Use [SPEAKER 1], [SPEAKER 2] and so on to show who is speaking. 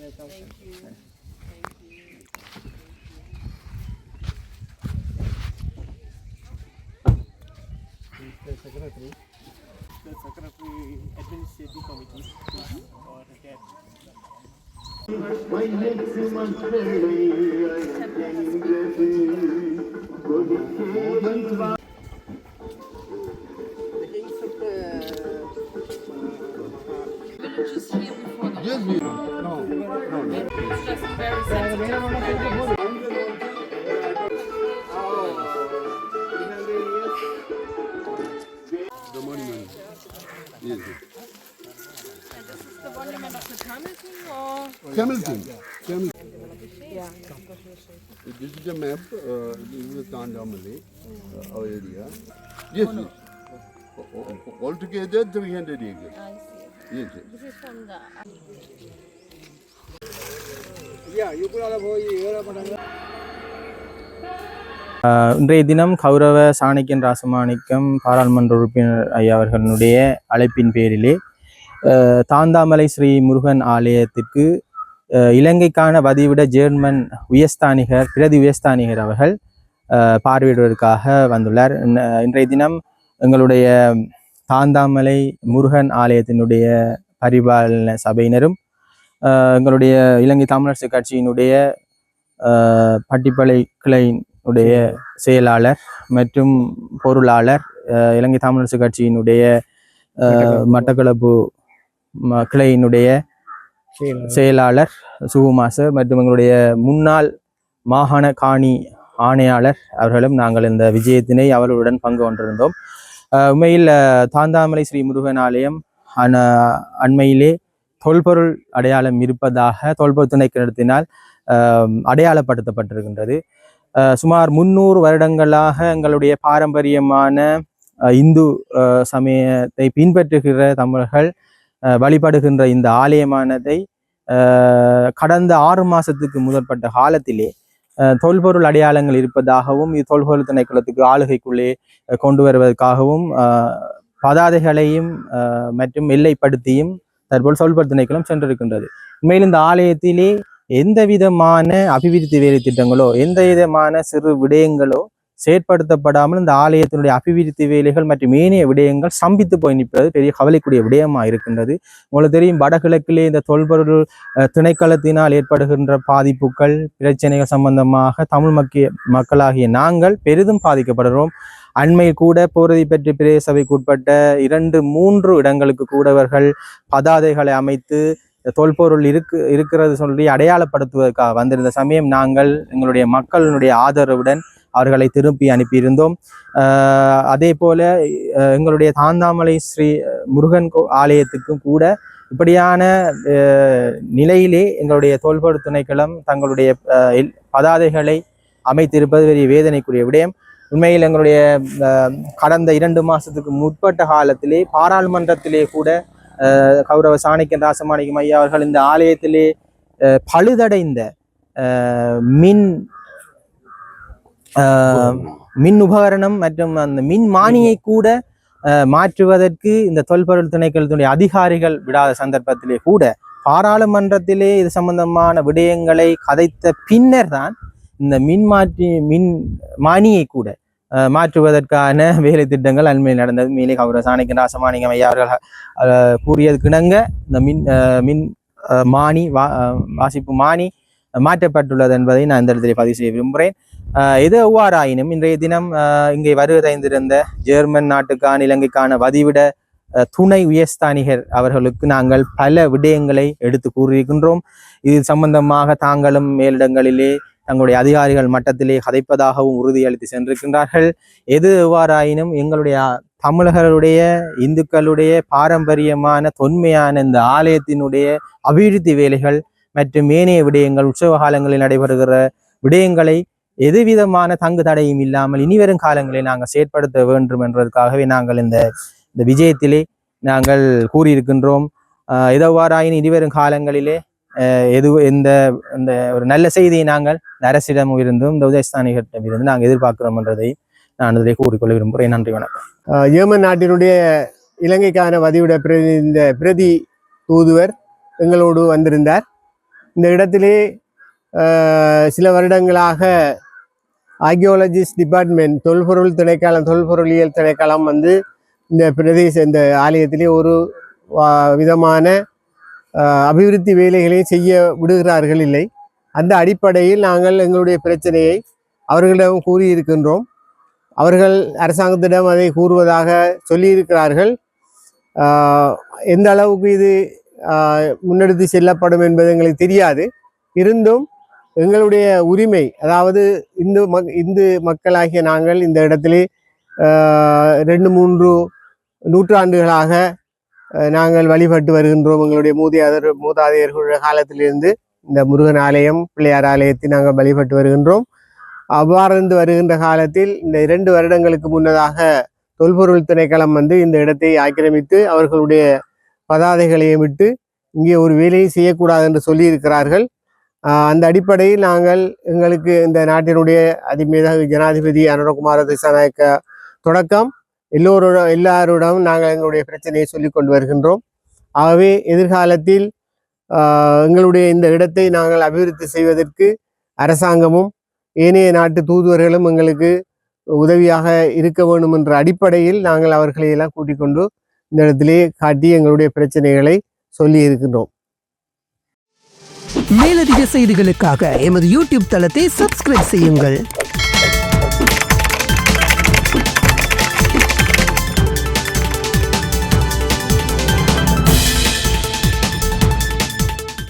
[SPEAKER 1] Thank you.
[SPEAKER 2] The secretary, administrative committee, or that.
[SPEAKER 1] Villages here before the war. It's just very sensitive.
[SPEAKER 3] The monument. Yes.
[SPEAKER 1] And this is the monument of the Tamil King, or?
[SPEAKER 3] Camel King. Camel.
[SPEAKER 1] Yeah.
[SPEAKER 3] This is a map. This is Tandamali, our area. Yes. Yes. Altogether 300 acres.
[SPEAKER 1] I see.
[SPEAKER 3] Yes.
[SPEAKER 1] This is from the.
[SPEAKER 2] Yeah, you could have a
[SPEAKER 4] இன்றைய தினம் கௌரவ சாணக்கியன் ராசமாணிக்கம் பாராளுமன்ற உறுப்பினர் ஐயா அவர்களுடைய அழைப்பின் பேரிலே தாந்தாமலை ஸ்ரீ முருகன் ஆலயத்திற்கு இலங்கைக்கான வதிவிட ஜெர்மன் உயர்ஸ்தானிகர் பிரதி உயர்ஸ்தானிகர் அவர்கள் பார்வையிடுவதற்காக வந்துள்ளார். இன்றைய தினம் எங்களுடைய தாந்தாமலை முருகன் ஆலயத்தினுடைய பரிபாலன சபையினரும் எங்களுடைய இலங்கை தமிழரசு கட்சியினுடைய பட்டிப்பளை கிளையினுடைய செயலாளர் மற்றும் பொருளாளர், இலங்கை தமிழரசு கட்சியினுடைய மட்டக்களப்பு கிளையினுடைய செயலாளர் சுகுமாசர் மற்றும் எங்களுடைய முன்னாள் மாகாண காணி ஆணையாளர் அவர்களும் நாங்கள் இந்த விஜயத்தினை அவர்களுடன் பங்கு கொண்டிருந்தோம். உண்மையில் தாந்தாமலை ஸ்ரீ முருகன் ஆலயம் அண்மையிலே தொல்பொருள் அடையாளம் இருப்பதாக தொல்பொருள் திணைக்களத்தினால் அடையாளப்படுத்தப்பட்டிருக்கின்றது. சுமார் 300 வருடங்களாக எங்களுடைய பாரம்பரியமான இந்து சமயத்தை பின்பற்றுகிற தமிழர்கள் வழிபடுகின்ற இந்த ஆலயமானதை கடந்த 6 மாதத்துக்கு முதற்பட்ட காலத்திலே தொல்பொருள் அடையாளங்கள் இருப்பதாகவும் இது தொல்பொருள் திணைக்களத்துக்கு ஆளுகைக்குள்ளே கொண்டு வருவதற்காகவும் பதாதைகளையும் மற்றும் எல்லைப்படுத்தியும் தற்போது தொல்பொருள் திணைக்களம் சென்றிருக்கின்றது. உண்மையில் இந்த ஆலயத்திலே எந்த விதமான அபிவிருத்தி வேலை திட்டங்களோ எந்த விதமான சிறு விடயங்களோ செயற்படுத்தப்படாமல் இந்த ஆலயத்தினுடைய அபிவிருத்தி வேலைகள் மற்றும் ஏனைய விடயங்கள் ஸ்தம்பித்து போய் நிற்பது பெரிய கவலைக்குரிய விடயமாக இருக்கின்றது. உங்களுக்கு தெரியும், வடகிழக்கிலே இந்த தொல்பொருள் திணைக்களத்தினால் ஏற்படுகின்ற பாதிப்புகள் பிரச்சனைகள் சம்பந்தமாக தமிழ் மக்களாகிய நாங்கள் பெரிதும் பாதிக்கப்படுகிறோம். அண்மையில் கூட போரதிப்பற்று பிரதேச சபைக்கு உட்பட்ட 2-3 இடங்களுக்கு கூட அவர்கள் பதாதைகளை அமைத்து தொல்பொருள் இருக்கிறது சொல்லி அடையாளப்படுத்துவதற்காக வந்திருந்த சமயம் நாங்கள் எங்களுடைய மக்களுடைய ஆதரவுடன் அவர்களை திருப்பி அனுப்பியிருந்தோம். அதே போல எங்களுடைய தாந்தாமலை ஸ்ரீ முருகன் ஆலயத்துக்கும் கூட இப்படியான நிலையிலே எங்களுடைய தொல்பொருள் திணைக்களம் தங்களுடைய பதாதைகளை அமைத்திருப்பது பெரிய வேதனைக்குரிய விடயம். உண்மையில் எங்களுடைய கடந்த 2 மாதத்துக்கு முற்பட்ட காலத்திலே பாராளுமன்றத்திலே கூட கௌரவ சாணக்கியன் ராசமாணிக்கம் ஐயா அவர்கள் இந்த ஆலயத்திலே பழுதடைந்த மின் உபகரணம் மற்றும் அந்த மின் மானியை கூட மாற்றுவதற்கு இந்த தொல்பொருள் திணைக்களத்தினுடைய அதிகாரிகள் விடாத சந்தர்ப்பத்திலே கூட பாராளுமன்றத்திலே இது சம்பந்தமான விடயங்களை கதைத்த பின்னர் தான் இந்த மின் மானியை கூட மாற்றுவதற்கான வேலை திட்டங்கள் அண்மையில் நடந்தது. மேலே கௌரவ சாணக்கியன் ராசமாணிக்கம் ஐயா அவர்கள் கூறியதுக்கிணங்க இந்த மின் மானி வாசிப்பு மானி மாற்றப்பட்டுள்ளது என்பதை நான் இந்த இடத்திலே பதிவு செய்ய விரும்புகிறேன். எது எவ்வாறாயினும் இன்றைய தினம் இங்கே வருவதைந்திருந்த ஜெர்மன் நாட்டுக்கான இலங்கைக்கான வதிவிட துணை உயர்ஸ்தானிகர் அவர்களுக்கு நாங்கள் பல விடயங்களை எடுத்து கூறியிருக்கின்றோம். இது சம்பந்தமாக தாங்களும் மேலிடங்களிலே தங்களுடைய அதிகாரிகள் மட்டத்திலே கதைப்பதாகவும் உறுதியளித்து சென்றிருக்கின்றார்கள். எது எவ்வாறாயினும் எங்களுடைய தமிழர்களுடைய இந்துக்களுடைய பாரம்பரியமான தொன்மையான இந்த ஆலயத்தினுடைய அபிவிருத்தி வேலைகள் மற்றும் ஏனைய விடயங்கள் உற்சவ காலங்களில் நடைபெறுகிற விடயங்களை எதுவிதமான தங்கு தடையும் இல்லாமல் இனிவரும் காலங்களில் நாங்கள் செயற்படுத்த வேண்டும் என்பதற்காகவே நாங்கள் இந்த விஜயத்திலே நாங்கள் கூறியிருக்கின்றோம். எதவாறாயினும் இனிவரும் காலங்களிலே எந்த ஒரு நல்ல செய்தியை நாங்கள் அரசிடம் இருந்தும் இந்த உதயஸ்தானிகளிடம் இருந்து நாங்கள் எதிர்பார்க்கிறோம் என்றதை நான் அதிலே கூறிக்கொள்ள விரும்புகிறேன். நன்றி, வணக்கம்.
[SPEAKER 2] ஜெர்மன் நாட்டினுடைய இலங்கைக்கான வதிவிட பிரதி தூதுவர் எங்களோடு வந்திருந்தார். இந்த இடத்திலே சில வருடங்களாக ஆர்கியோலஜிஸ்ட் டிபார்ட்மெண்ட் தொல்பொருளியல் திணைக்களம் வந்து இந்த ஆலயத்திலே ஒரு விதமான அபிவிருத்தி வேலைகளை செய்ய விடுகிறார்கள் இல்லை. அந்த அடிப்படையில் நாங்கள் எங்களுடைய பிரச்சனையை அவர்களிடம் கூறியிருக்கின்றோம். அவர்கள் அரசாங்கத்திடம் அதை கூறுவதாக சொல்லியிருக்கிறார்கள். எந்த அளவுக்கு இது முன்னெடுத்து செல்லப்படும் என்பது எங்களுக்கு தெரியாது. இருந்தும் எங்களுடைய உரிமை, அதாவது இந்து மக்களாகிய நாங்கள் இந்த இடத்திலே 2-3 நூற்றாண்டுகளாக நாங்கள் வழிபட்டு வருகின்றோம். எங்களுடைய மூதாதையர்களுடைய காலத்திலிருந்து இந்த முருகன் ஆலயம், பிள்ளையார் ஆலயத்தை நாங்கள் வழிபட்டு வருகின்றோம். அவ்வாறு வருகின்ற காலத்தில் இந்த 2 வருடங்களுக்கு முன்னதாக தொல்பொருள் திணைக்களம் வந்து இந்த இடத்தை ஆக்கிரமித்து அவர்களுடைய பதாதைகளையும் விட்டு இங்கே ஒரு வேலையை செய்யக்கூடாது என்று சொல்லியிருக்கிறார்கள். அந்த அடிப்படையில் நாங்கள் எங்களுக்கு இந்த நாட்டினுடைய அதிமேதகு ஜனாதிபதி அனுரகுமார திசாநாயக்க தொடக்கம் எல்லாரோடும் நாங்கள் எங்களுடைய பிரச்சனையை சொல்லி கொண்டு வருகின்றோம். ஆகவே எதிர்காலத்தில் எங்களுடைய இந்த இடத்தை நாங்கள் அபிவிருத்தி செய்வதற்கு அரசாங்கமும் ஏனைய நாட்டு தூதுவர்களும் எங்களுக்கு உதவியாக இருக்க வேண்டும் என்ற அடிப்படையில் நாங்கள் அவர்களை எல்லாம் கூட்டிக் கொண்டு இந்த இடத்திலே காட்டி எங்களுடைய பிரச்சனைகளை சொல்லி இருக்கின்றோம்.
[SPEAKER 5] மேலதிக செய்திகளுக்காக எமது யூடியூப் தளத்தை சப்ஸ்கிரைப் செய்யுங்கள்.